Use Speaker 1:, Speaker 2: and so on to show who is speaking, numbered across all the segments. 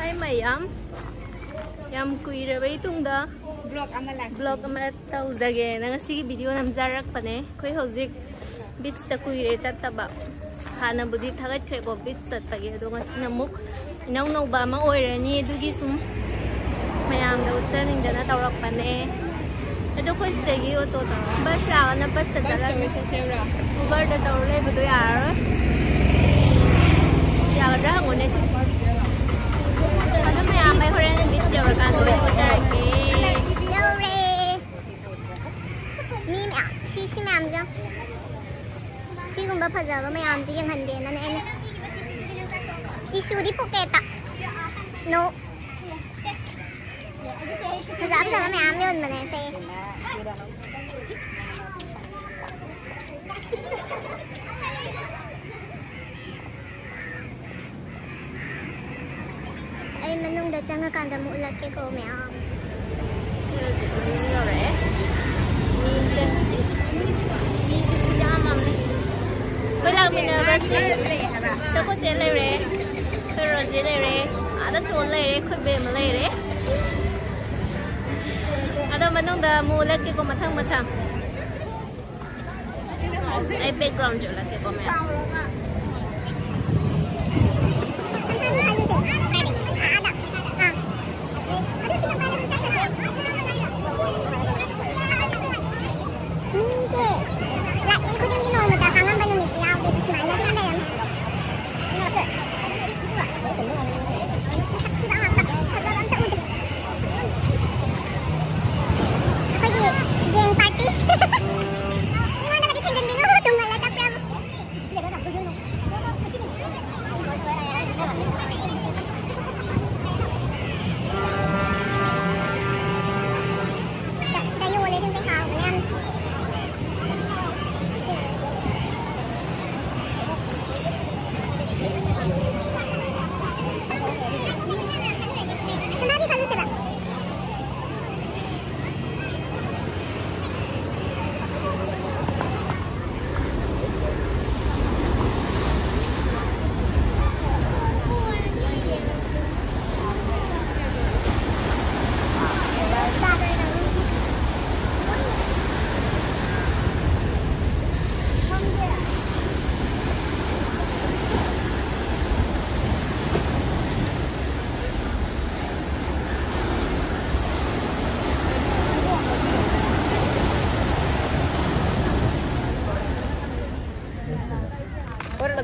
Speaker 1: Hi mayam. Yam kuirabay tungda vlog ama tawzage na ngasi video namjarak pane khoi hojik beach ta kuire chattaba hana budi thagat khre go beach chattage do ngasi namuk inau no ba ma oirani dugi sum mayam da uchaning dana tawrak pane ado khoi stegi auto ta bus la na bus ta jala uber da tawle budu yar ya ra ngone si may horen ng beach yung kan do ko charake dore mi mẹ si mẹ am jang si gum ba phaja ba may am ti yang hande na na ene tissue di pocket ta no phaja ba may am yon mane se ay manung da changa kanda mu ulat ke ko me am mi se puja mam ne bala mina bas to ko se le re to ro se le re ada chol le re khoi be ma le re ada manung da mu ulat ke ko mathang ay background jo ulat ke ko me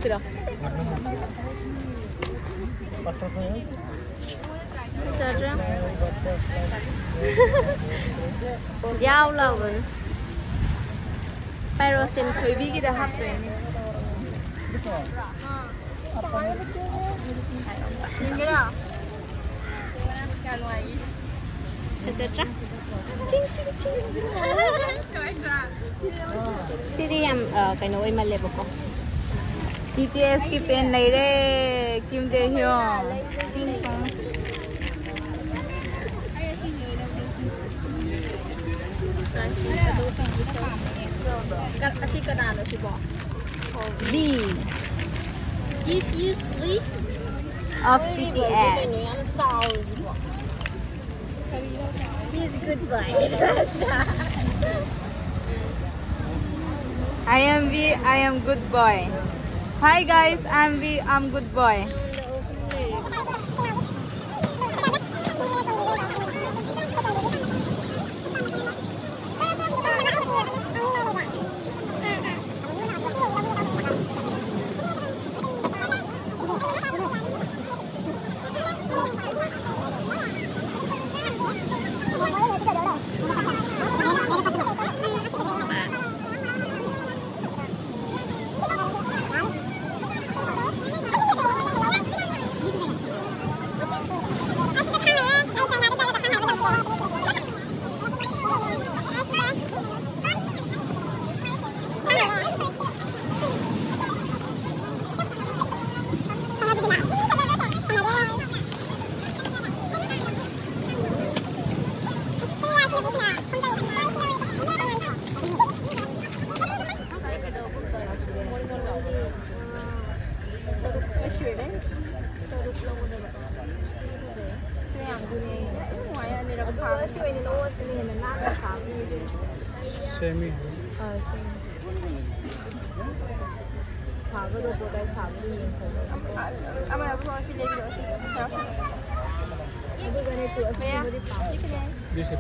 Speaker 1: tira giao lâu rồi pero xem thủy bí cái đã hấp rồi nhìn cái nào chắc CDM cái nồi mà lẹp bọc BTS की pen नहीं रे किम दे हियो kasi kanano si Bo B is Lee of BTS he's a good boy I am good boy. Hi guys, I'm V, I'm good boy.
Speaker 2: Semi. This is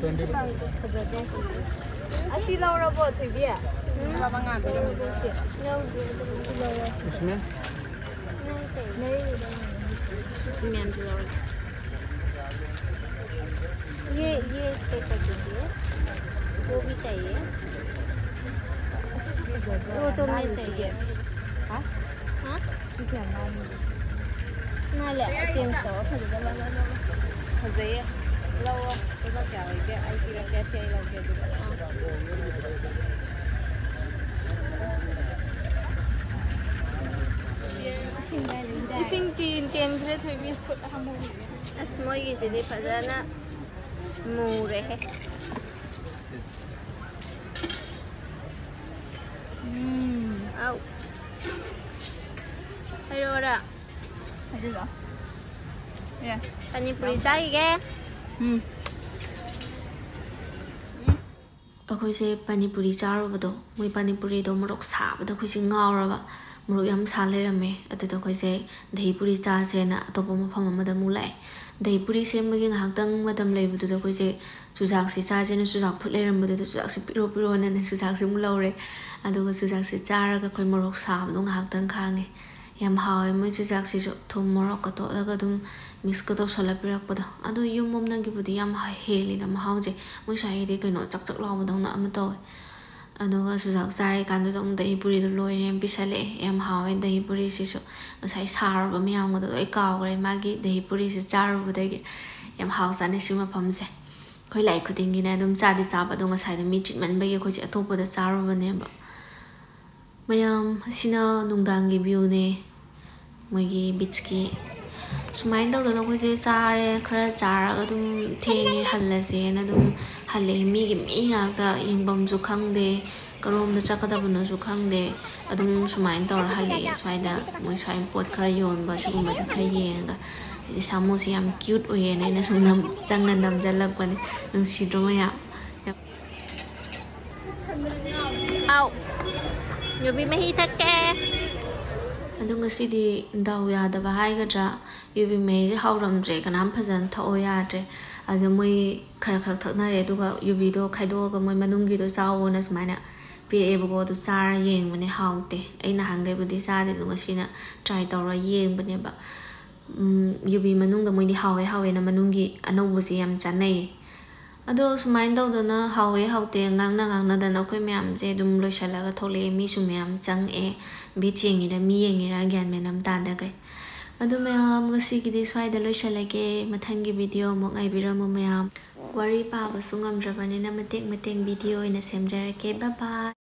Speaker 2: 20.
Speaker 1: Asi laura bo thibia.
Speaker 2: इसमें
Speaker 1: ये pack कर दीजिए वो भी चाहिए वो तो नहीं चाहिए हाँ ना ले चेंज करो फजैया लो तो क्या हो गया आई की रखा चाहिए लो के
Speaker 3: इसिंग तीन केन खरे थोबी फुट हमो
Speaker 1: अस मोगी सिदि फजाना मुरे है आउ हेरोरा
Speaker 3: अदिगा या
Speaker 1: पानीपुरी चाहिए
Speaker 4: अखोइसे पानीपुरी चारोबदो मोइ पानीपुरी दो मोरक साबदा खोइसे ngauraba मोरक याम सा लेरमे अदुदा खोइसे दहीपुरी चासेना अतोपो मफम अमदा मुलाय दहीपुरी सेमबगी ngahakdang madam leibudुदा खोइसे चुजाक से चाजेना चुजाक फुट लेरमबदुदा चुजाक से पिरो पिरो ना चुजाक से मुलौरे अदुगा चुजाक से चारागा खोइ मोरक साबदो ngahakdang खांगे याम हावे मोइ चुजाक से थुम मोरक कतो लगा दुम मिक्स कतो सला पिरकपदो अदु युमम नंगिबुदी याम हेलिदा महाउजे मोइ साइदे कइनो चक चक लावदंग ना अमतो अदुगा चुजाक चारे कांदो दम दहीपुरी दो लोइने पिसले याम हावे दहीपुरी सिसु मसाइ सारबा मयामगदो लोइ कावरे मागी दहीपुरी से चारबुदगी याम हाव जाने सिमा फमसे खोइ लाइ खुदिंगी ना दुम चादि चाबदो ngसाइदो मी चिटमनबगी खोइ अतोपदा चारबनेबा मयाम सिना नुंगदांगी व्यू ने मोगी बीच की सुमाइन तौदना खोइसे चारे खरा चारागा दुम थेंगे हल्लसेना दुम हल्ले मीगी मी ngakta yingbamju khangde karomda chakadabunaju khangde adum sumain tor halle swaida moi swai pot khara yonba sigumba se khara yenga idi samosi yam cute oyene na sunam changan nam jalak bane nungsi drama ya
Speaker 1: au yobi mehi thakke
Speaker 4: adunga sidi daw yadaba haigadra yubi meje hauramdre kanam phajan thao yadre adu moi khara khara thaknare aduga yubi do khaidoga moi manungi do chawona sumaina pirebugo do chara yengbane haute aina hangai budi sade dunga sina try tawra yengbane ba yubi manungda moi di hawe na manungi anowbusi yam chanai ado sumain tawdana hawe haute ngangna dana khoi myam je dum loisalaga thole mi sumyam chang e bi chengira mi yengira gyan menam tada gai adu mayam gasi gidi swaida loisalage mathangi video mo ngai biramo mayam wari pa ba sungam drabani na matek video ina semjarake bye bye